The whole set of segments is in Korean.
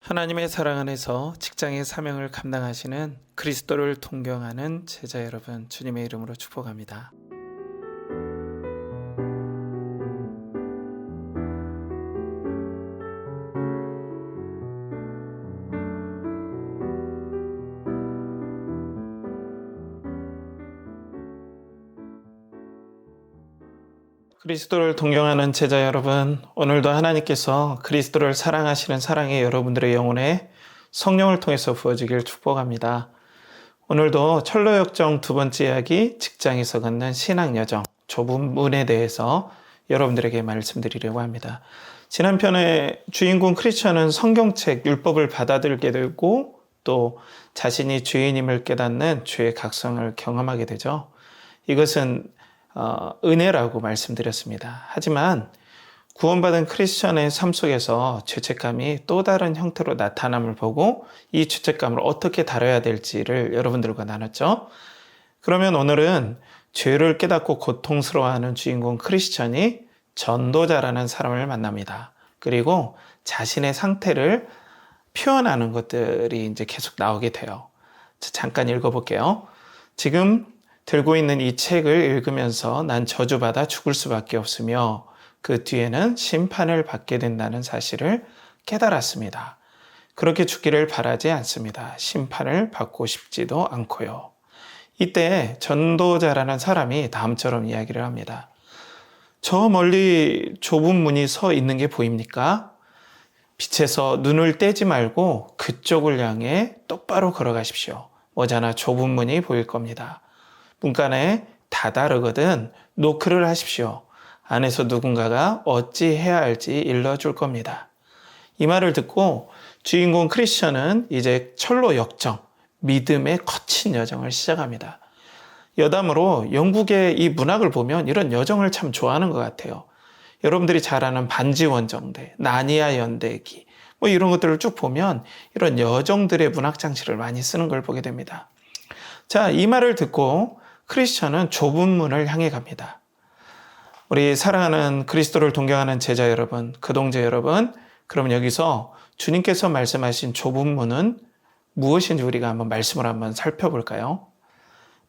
하나님의 사랑 안에서 직장의 사명을 감당하시는 그리스도를 동경하는 제자 여러분, 주님의 이름으로 축복합니다. 그리스도를 동경하는 제자 여러분, 오늘도 하나님께서 그리스도를 사랑하시는 사랑의 여러분들의 영혼에 성령을 통해서 부어지길 축복합니다. 오늘도 철로역정 두 번째 이야기, 직장에서 걷는 신앙여정, 좁은 문에 대해서 여러분들에게 말씀드리려고 합니다. 지난 편에 주인공 크리스천은 성경책, 율법을 받아들게 되고 또 자신이 죄인임을 깨닫는 죄의 각성을 경험하게 되죠. 이것은 은혜라고 말씀드렸습니다. 하지만 구원받은 크리스천의 삶 속에서 죄책감이 또 다른 형태로 나타남을 보고 이 죄책감을 어떻게 다뤄야 될지를 여러분들과 나눴죠. 그러면 오늘은 죄를 깨닫고 고통스러워하는 주인공 크리스천이 전도자라는 사람을 만납니다. 그리고 자신의 상태를 표현하는 것들이 이제 계속 나오게 돼요. 잠깐 읽어볼게요. 지금 들고 있는 이 책을 읽으면서 난 저주받아 죽을 수밖에 없으며 그 뒤에는 심판을 받게 된다는 사실을 깨달았습니다. 그렇게 죽기를 바라지 않습니다. 심판을 받고 싶지도 않고요. 이때 전도자라는 사람이 다음처럼 이야기를 합니다. 저 멀리 좁은 문이 서 있는 게 보입니까? 빛에서 눈을 떼지 말고 그쪽을 향해 똑바로 걸어가십시오. 머지않아 좁은 문이 보일 겁니다. 문간에 다다르거든 노크를 하십시오. 안에서 누군가가 어찌 해야 할지 일러줄 겁니다. 이 말을 듣고 주인공 크리스천은 이제 철로 역정, 믿음의 거친 여정을 시작합니다. 여담으로 영국의 이 문학을 보면 이런 여정을 참 좋아하는 것 같아요. 여러분들이 잘 아는 반지원정대, 나니아 연대기 뭐 이런 것들을 쭉 보면 이런 여정들의 문학 장치를 많이 쓰는 걸 보게 됩니다. 자, 이 말을 듣고 크리스천은 좁은 문을 향해 갑니다. 우리 사랑하는 그리스도를 동경하는 제자 여러분, 그동제 여러분, 그럼 여기서 주님께서 말씀하신 좁은 문은 무엇인지 우리가 말씀을 한번 살펴볼까요?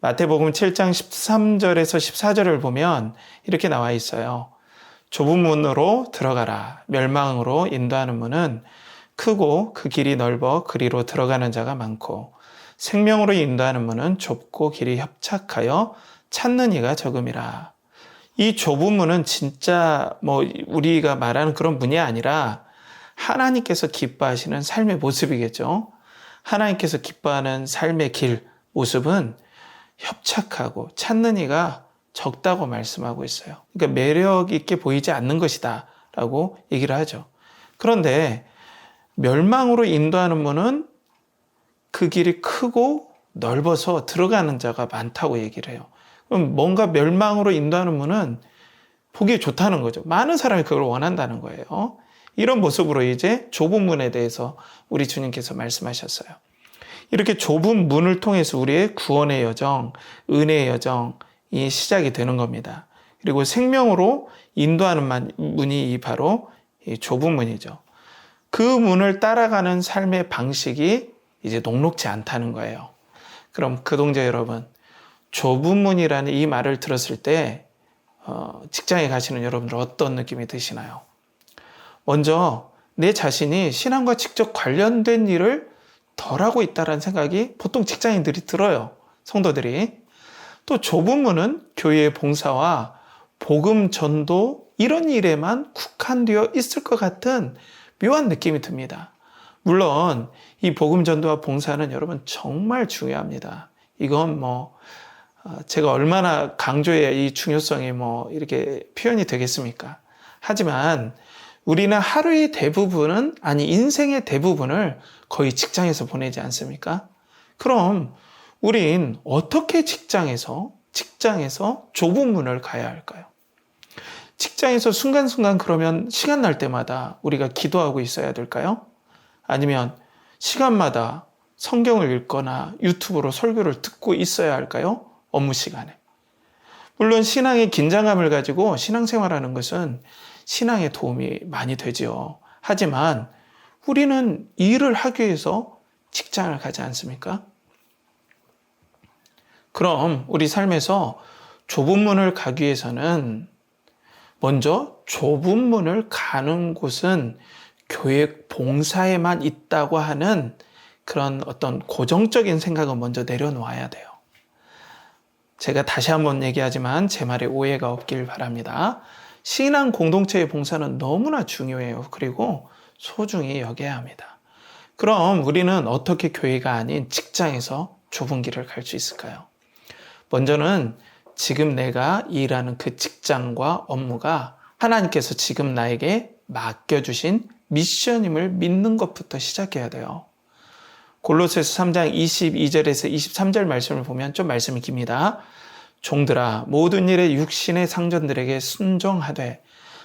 마태복음 7장 13절에서 14절을 보면 이렇게 나와 있어요. 좁은 문으로 들어가라. 멸망으로 인도하는 문은 크고 그 길이 넓어 그리로 들어가는 자가 많고 생명으로 인도하는 문은 좁고 길이 협착하여 찾는 이가 적음이라. 이 좁은 문은 진짜 우리가 말하는 그런 문이 아니라 하나님께서 기뻐하시는 삶의 모습이겠죠. 하나님께서 기뻐하는 삶의 길, 모습은 협착하고 찾는 이가 적다고 말씀하고 있어요. 그러니까 매력 있게 보이지 않는 것이다 라고 얘기를 하죠. 그런데 멸망으로 인도하는 문은 그 길이 크고 넓어서 들어가는 자가 많다고 얘기를 해요. 그럼 뭔가 멸망으로 인도하는 문은 보기 좋다는 거죠. 많은 사람이 그걸 원한다는 거예요. 이런 모습으로 이제 좁은 문에 대해서 우리 주님께서 말씀하셨어요. 이렇게 좁은 문을 통해서 우리의 구원의 여정, 은혜의 여정이 시작이 되는 겁니다. 그리고 생명으로 인도하는 문이 바로 이 좁은 문이죠. 그 문을 따라가는 삶의 방식이 이제 녹록지 않다는 거예요. 그럼 그동자 여러분, 좁은 문이라는 이 말을 들었을 때 직장에 가시는 여러분들 어떤 느낌이 드시나요? 먼저 내 자신이 신앙과 직접 관련된 일을 덜 하고 있다는 생각이 보통 직장인들이 들어요. 성도들이. 또 좁은 문은 교회의 봉사와 복음 전도 이런 일에만 국한되어 있을 것 같은 묘한 느낌이 듭니다. 물론 이 복음 전도와 봉사는 여러분 정말 중요합니다. 이건 제가 얼마나 강조해야 이 중요성이 이렇게 표현이 되겠습니까? 하지만 우리는 하루의 대부분은, 아니 인생의 대부분을 거의 직장에서 보내지 않습니까? 그럼 우린 어떻게 직장에서 좁은 문을 가야 할까요? 직장에서 순간순간 그러면 시간 날 때마다 우리가 기도하고 있어야 될까요? 아니면 시간마다 성경을 읽거나 유튜브로 설교를 듣고 있어야 할까요? 업무 시간에. 물론 신앙의 긴장감을 가지고 신앙생활하는 것은 신앙에 도움이 많이 되지요. 하지만 우리는 일을 하기 위해서 직장을 가지 않습니까? 그럼 우리 삶에서 좁은 문을 가기 위해서는 먼저 좁은 문을 가는 곳은 교회 봉사에만 있다고 하는 그런 어떤 고정적인 생각은 먼저 내려놓아야 돼요. 제가 다시 한번 얘기하지만 제 말에 오해가 없길 바랍니다. 신앙 공동체의 봉사는 너무나 중요해요. 그리고 소중히 여겨야 합니다. 그럼 우리는 어떻게 교회가 아닌 직장에서 좁은 길을 갈 수 있을까요? 먼저는 지금 내가 일하는 그 직장과 업무가 하나님께서 지금 나에게 맡겨주신 미션임을 믿는 것부터 시작해야 돼요. 골로새서 3장 22절에서 23절 말씀을 보면 좀 말씀이 깁니다. 종들아 모든 일에 육신의 상전들에게 순종하되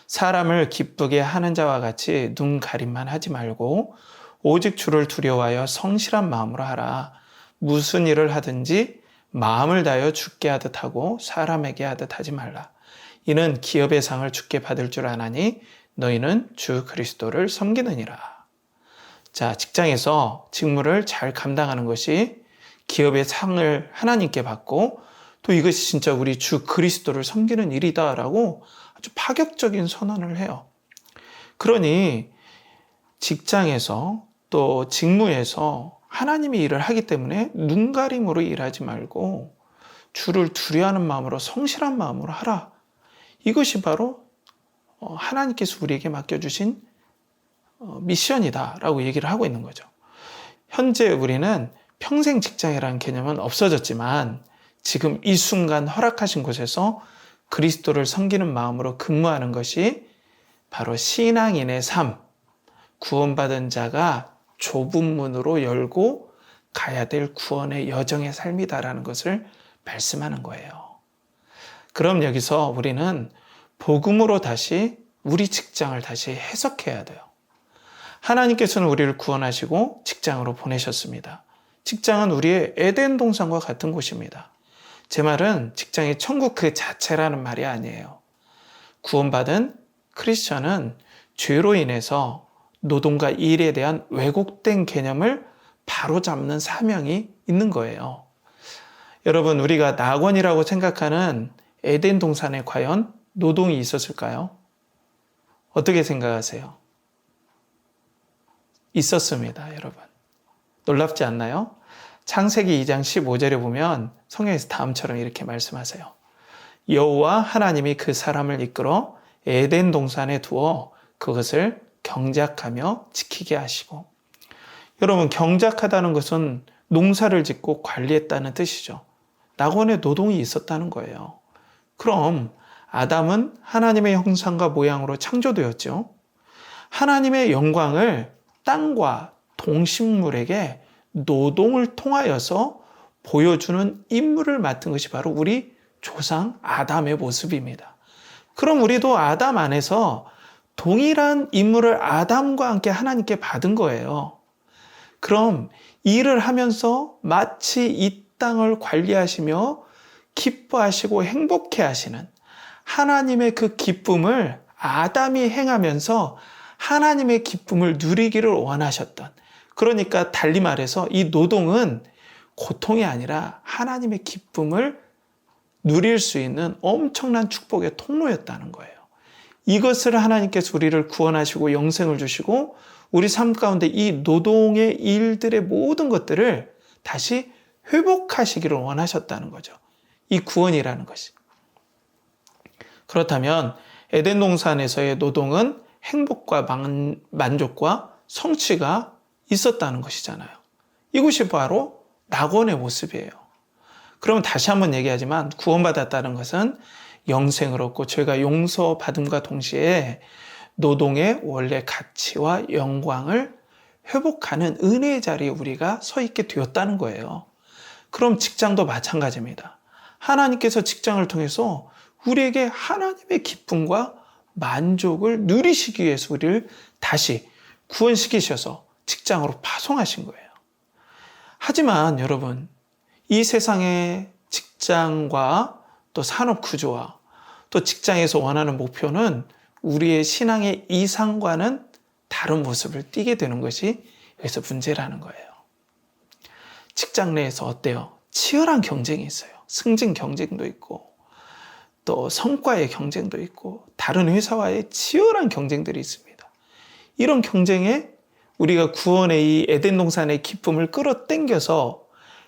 사람을 기쁘게 하는 자와 같이 눈 가림만 하지 말고 오직 주를 두려워하여 성실한 마음으로 하라. 무슨 일을 하든지 마음을 다하여 주께 하듯 하고 사람에게 하듯 하지 말라. 이는 기업의 상을 주께 받을 줄 아나니 너희는 주 그리스도를 섬기느니라. 자, 직장에서 직무를 잘 감당하는 것이 기업의 상을 하나님께 받고 또 이것이 진짜 우리 주 그리스도를 섬기는 일이다라고 아주 파격적인 선언을 해요. 그러니 직장에서 또 직무에서 하나님이 일을 하기 때문에 눈가림으로 일하지 말고 주를 두려워하는 마음으로 성실한 마음으로 하라. 이것이 바로 하나님께서 우리에게 맡겨주신 미션이다라고 얘기를 하고 있는 거죠. 현재 우리는 평생 직장이라는 개념은 없어졌지만 지금 이 순간 허락하신 곳에서 그리스도를 섬기는 마음으로 근무하는 것이 바로 신앙인의 삶, 구원받은 자가 좁은 문으로 열고 가야 될 구원의 여정의 삶이다라는 것을 말씀하는 거예요. 그럼 여기서 우리는 복음으로 다시 우리 직장을 다시 해석해야 돼요. 하나님께서는 우리를 구원하시고 직장으로 보내셨습니다. 직장은 우리의 에덴 동산과 같은 곳입니다. 제 말은 직장이 천국 그 자체라는 말이 아니에요. 구원받은 크리스천은 죄로 인해서 노동과 일에 대한 왜곡된 개념을 바로잡는 사명이 있는 거예요. 여러분, 우리가 낙원이라고 생각하는 에덴 동산에 과연 노동이 있었을까요? 어떻게 생각하세요? 있었습니다, 여러분. 놀랍지 않나요? 창세기 2장 15절에 보면 성경에서 다음처럼 이렇게 말씀하세요. 여호와 하나님이 그 사람을 이끌어 에덴 동산에 두어 그것을 경작하며 지키게 하시고. 여러분, 경작하다는 것은 농사를 짓고 관리했다는 뜻이죠. 낙원에 노동이 있었다는 거예요. 그럼 아담은 하나님의 형상과 모양으로 창조되었죠. 하나님의 영광을 땅과 동식물에게 노동을 통하여서 보여주는 임무를 맡은 것이 바로 우리 조상 아담의 모습입니다. 그럼 우리도 아담 안에서 동일한 임무를 아담과 함께 하나님께 받은 거예요. 그럼 일을 하면서 마치 이 땅을 관리하시며 기뻐하시고 행복해 하시는 하나님의 그 기쁨을 아담이 행하면서 하나님의 기쁨을 누리기를 원하셨던, 그러니까 달리 말해서 이 노동은 고통이 아니라 하나님의 기쁨을 누릴 수 있는 엄청난 축복의 통로였다는 거예요. 이것을 하나님께서 우리를 구원하시고 영생을 주시고 우리 삶 가운데 이 노동의 일들의 모든 것들을 다시 회복하시기를 원하셨다는 거죠. 이 구원이라는 것이. 그렇다면 에덴 동산에서의 노동은 행복과 만족과 성취가 있었다는 것이잖아요. 이것이 바로 낙원의 모습이에요. 그러면 다시 한번 얘기하지만 구원받았다는 것은 영생을 얻고 죄가 용서받음과 동시에 노동의 원래 가치와 영광을 회복하는 은혜의 자리에 우리가 서 있게 되었다는 거예요. 그럼 직장도 마찬가지입니다. 하나님께서 직장을 통해서 우리에게 하나님의 기쁨과 만족을 누리시기 위해서 우리를 다시 구원시키셔서 직장으로 파송하신 거예요. 하지만 여러분, 이 세상의 직장과 또 산업 구조와 또 직장에서 원하는 목표는 우리의 신앙의 이상과는 다른 모습을 띠게 되는 것이 여기서 문제라는 거예요. 직장 내에서 어때요? 치열한 경쟁이 있어요. 승진 경쟁도 있고 또 성과의 경쟁도 있고 다른 회사와의 치열한 경쟁들이 있습니다. 이런 경쟁에 우리가 구원의 이 에덴 동산의 기쁨을 끌어당겨서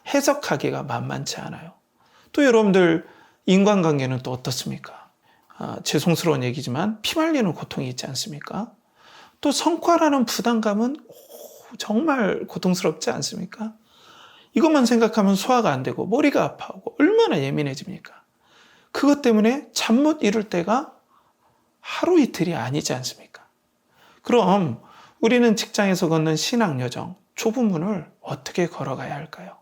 해석하기가 만만치 않아요. 또 여러분들 인간관계는 또 어떻습니까? 죄송스러운 얘기지만 피말리는 고통이 있지 않습니까? 또 성과라는 부담감은 정말 고통스럽지 않습니까? 이것만 생각하면 소화가 안 되고 머리가 아파하고 얼마나 예민해집니까? 그것 때문에 잠 못 이룰 때가 하루 이틀이 아니지 않습니까? 그럼 우리는 직장에서 걷는 신앙 여정, 좁은 문을 어떻게 걸어가야 할까요?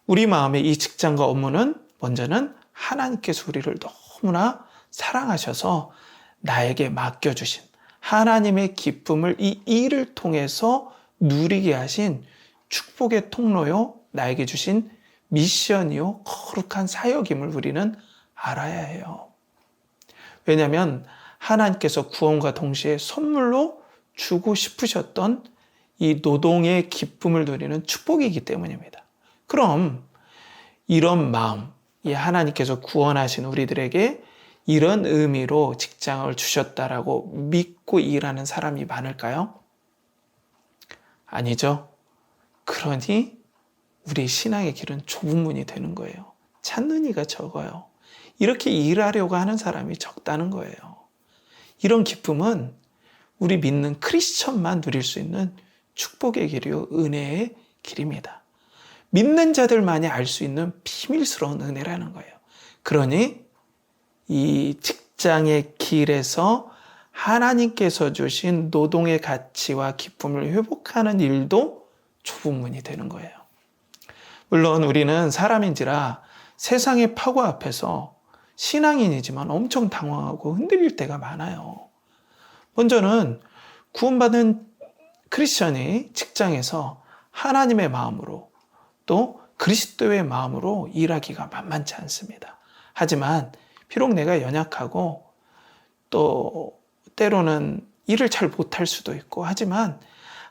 우리 마음의 이 직장과 업무는 먼저는 하나님께서 우리를 너무나 사랑하셔서 나에게 맡겨주신 하나님의 기쁨을 이 일을 통해서 누리게 하신 축복의 통로요, 나에게 주신 미션이요, 거룩한 사역임을 우리는 알아야 해요. 왜냐하면 하나님께서 구원과 동시에 선물로 주고 싶으셨던 이 노동의 기쁨을 누리는 축복이기 때문입니다. 그럼 이런 마음, 이 하나님께서 구원하신 우리들에게 이런 의미로 직장을 주셨다라고 믿고 일하는 사람이 많을까요? 아니죠. 그러니 우리 신앙의 길은 좁은 문이 되는 거예요. 찾는 이가 적어요. 이렇게 일하려고 하는 사람이 적다는 거예요. 이런 기쁨은 우리 믿는 크리스천만 누릴 수 있는 축복의 길이요, 은혜의 길입니다. 믿는 자들만이 알 수 있는 비밀스러운 은혜라는 거예요. 그러니 이 직장의 길에서 하나님께서 주신 노동의 가치와 기쁨을 회복하는 일도 좁은 문이 되는 거예요. 물론 우리는 사람인지라 세상의 파고 앞에서 신앙인이지만 엄청 당황하고 흔들릴 때가 많아요. 먼저는 구원받은 크리스천이 직장에서 하나님의 마음으로 또 그리스도의 마음으로 일하기가 만만치 않습니다. 하지만 비록 내가 연약하고 또 때로는 일을 잘 못할 수도 있고 하지만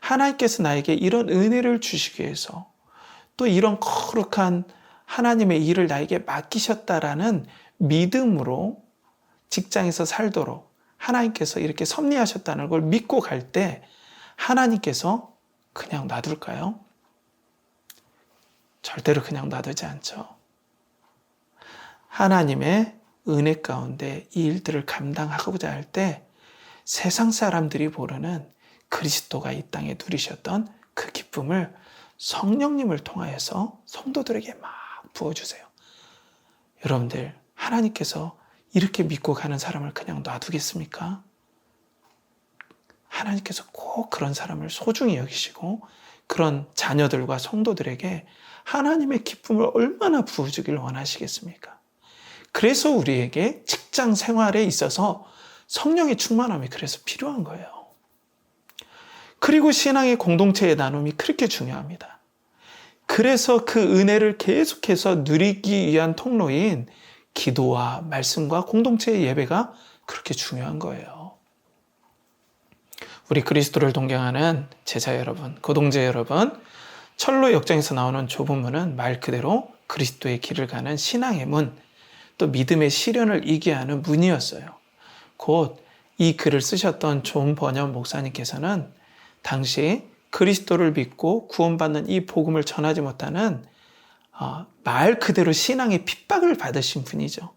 하나님께서 나에게 이런 은혜를 주시기 위해서 또 이런 거룩한 하나님의 일을 나에게 맡기셨다라는 믿음으로 직장에서 살도록 하나님께서 이렇게 섭리하셨다는 걸 믿고 갈 때 하나님께서 그냥 놔둘까요? 절대로 그냥 놔두지 않죠. 하나님의 은혜 가운데 이 일들을 감당하고자 할 때 세상 사람들이 모르는 그리스도가 이 땅에 누리셨던 그 기쁨을 성령님을 통하여서 성도들에게 막 부어주세요. 여러분들, 하나님께서 이렇게 믿고 가는 사람을 그냥 놔두겠습니까? 하나님께서 꼭 그런 사람을 소중히 여기시고 그런 자녀들과 성도들에게 하나님의 기쁨을 얼마나 부어주길 원하시겠습니까? 그래서 우리에게 직장 생활에 있어서 성령의 충만함이 그래서 필요한 거예요. 그리고 신앙의 공동체의 나눔이 그렇게 중요합니다. 그래서 그 은혜를 계속해서 누리기 위한 통로인 기도와 말씀과 공동체의 예배가 그렇게 중요한 거예요. 우리 그리스도를 동경하는 제자 여러분, 고동제 여러분, 철로 역정에서 나오는 좁은 문은 말 그대로 그리스도의 길을 가는 신앙의 문, 또 믿음의 시련을 이기게 하는 문이었어요. 곧 이 글을 쓰셨던 존 버년 목사님께서는 당시 그리스도를 믿고 구원받는 이 복음을 전하지 못하는 말 그대로 신앙의 핍박을 받으신 분이죠.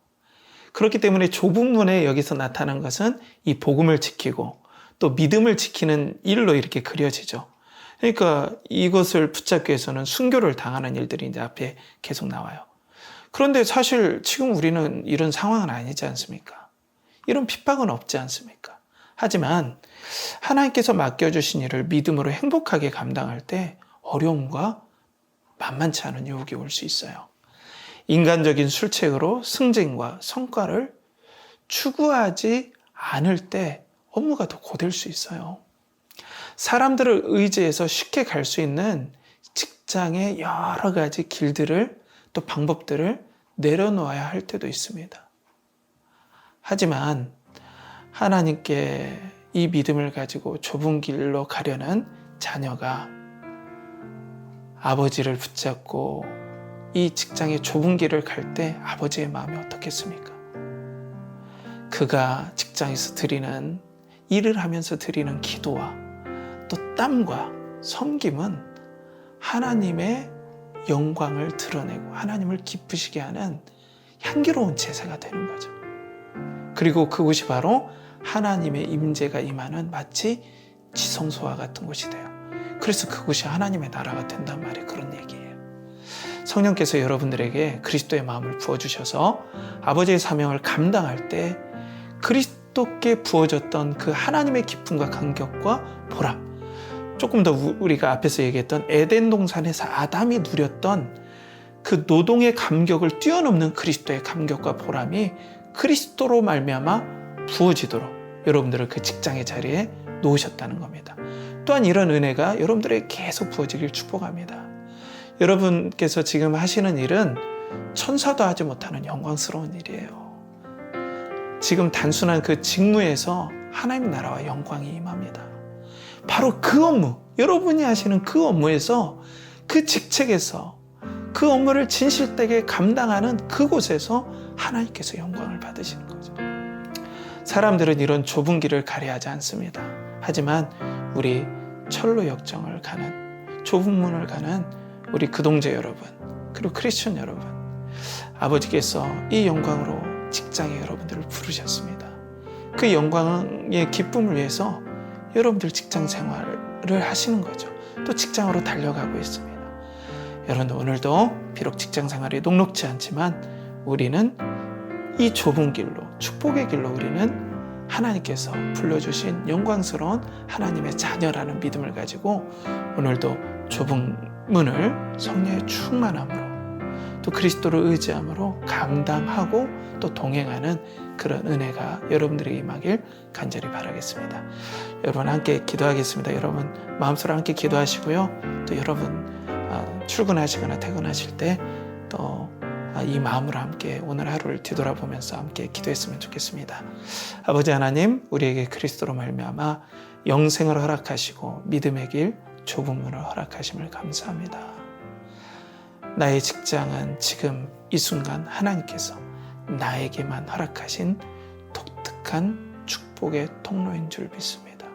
그렇기 때문에 좁은 문에 여기서 나타난 것은 이 복음을 지키고 또 믿음을 지키는 일로 이렇게 그려지죠. 그러니까 이것을 붙잡기 위해서는 순교를 당하는 일들이 이제 앞에 계속 나와요. 그런데 사실 지금 우리는 이런 상황은 아니지 않습니까? 이런 핍박은 없지 않습니까? 하지만 하나님께서 맡겨주신 일을 믿음으로 행복하게 감당할 때 어려움과 만만치 않은 유혹이 올 수 있어요. 인간적인 술책으로 승진과 성과를 추구하지 않을 때 업무가 더 고될 수 있어요. 사람들을 의지해서 쉽게 갈 수 있는 직장의 여러 가지 길들을 또 방법들을 내려놓아야 할 때도 있습니다. 하지만 하나님께 이 믿음을 가지고 좁은 길로 가려는 자녀가 아버지를 붙잡고 이 직장의 좁은 길을 갈 때 아버지의 마음이 어떻겠습니까? 그가 직장에서 드리는, 일을 하면서 드리는 기도와 또 땀과 섬김은 하나님의 영광을 드러내고 하나님을 기쁘시게 하는 향기로운 제사가 되는 거죠. 그리고 그곳이 바로 하나님의 임재가 임하는 마치 지성소와 같은 곳이 돼요. 그래서 그곳이 하나님의 나라가 된단 말이에요. 그런 얘기예요. 성령께서 여러분들에게 그리스도의 마음을 부어주셔서 아버지의 사명을 감당할 때 그리스도께 부어졌던 그 하나님의 기쁨과 감격과 보람, 조금 더 우리가 앞에서 얘기했던 에덴 동산에서 아담이 누렸던 그 노동의 감격을 뛰어넘는 그리스도의 감격과 보람이 그리스도로 말미암아 부어지도록 여러분들을 그 직장의 자리에 놓으셨다는 겁니다. 또한 이런 은혜가 여러분들에게 계속 부어지길 축복합니다. 여러분께서 지금 하시는 일은 천사도 하지 못하는 영광스러운 일이에요. 지금 단순한 그 직무에서 하나님 나라와 영광이 임합니다. 바로 그 업무, 여러분이 하시는 그 업무에서, 그 직책에서, 그 업무를 진실되게 감당하는 그곳에서 하나님께서 영광을 받으시는 거죠. 사람들은 이런 좁은 길을 가려하지 않습니다. 하지만 우리 철로 역정을 가는, 좁은 문을 가는 우리 그동제 여러분, 그리고 크리스천 여러분, 아버지께서 이 영광으로 직장에 여러분들을 부르셨습니다. 그 영광의 기쁨을 위해서 여러분들 직장 생활을 하시는 거죠. 또 직장으로 달려가고 있습니다. 여러분, 오늘도 비록 직장 생활이 녹록지 않지만 우리는 이 좁은 길로, 축복의 길로 우리는 하나님께서 불러주신 영광스러운 하나님의 자녀라는 믿음을 가지고 오늘도 좁은 문을 성령의 충만함으로 또 그리스도를 의지함으로 감당하고 또 동행하는 그런 은혜가 여러분들에게 임하길 간절히 바라겠습니다. 여러분 함께 기도하겠습니다. 여러분 마음속으로 함께 기도하시고요. 또 여러분 출근하시거나 퇴근하실 때 또 이 마음으로 함께 오늘 하루를 뒤돌아보면서 함께 기도했으면 좋겠습니다. 아버지 하나님, 우리에게 그리스도로 말미암아 영생을 허락하시고 믿음의 길, 좁은 문을 허락하심을 감사합니다. 나의 직장은 지금 이 순간 하나님께서 나에게만 허락하신 독특한 축복의 통로인 줄 믿습니다.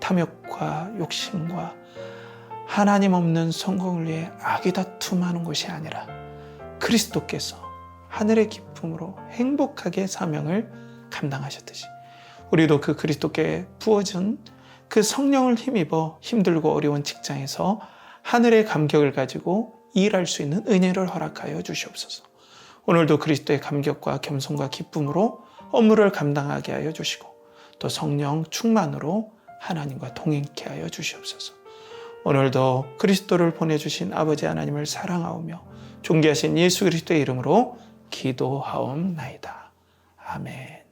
탐욕과 욕심과 하나님 없는 성공을 위해 악의다툼하는 것이 아니라 그리스도께서 하늘의 기쁨으로 행복하게 사명을 감당하셨듯이 우리도 그 그리스도께 부어준 그 성령을 힘입어 힘들고 어려운 직장에서 하늘의 감격을 가지고 일할 수 있는 은혜를 허락하여 주시옵소서. 오늘도 그리스도의 감격과 겸손과 기쁨으로 업무를 감당하게 하여 주시고 또 성령 충만으로 하나님과 동행케 하여 주시옵소서. 오늘도 그리스도를 보내주신 아버지 하나님을 사랑하오며 존귀하신 예수 그리스도의 이름으로 기도하옵나이다. 아멘.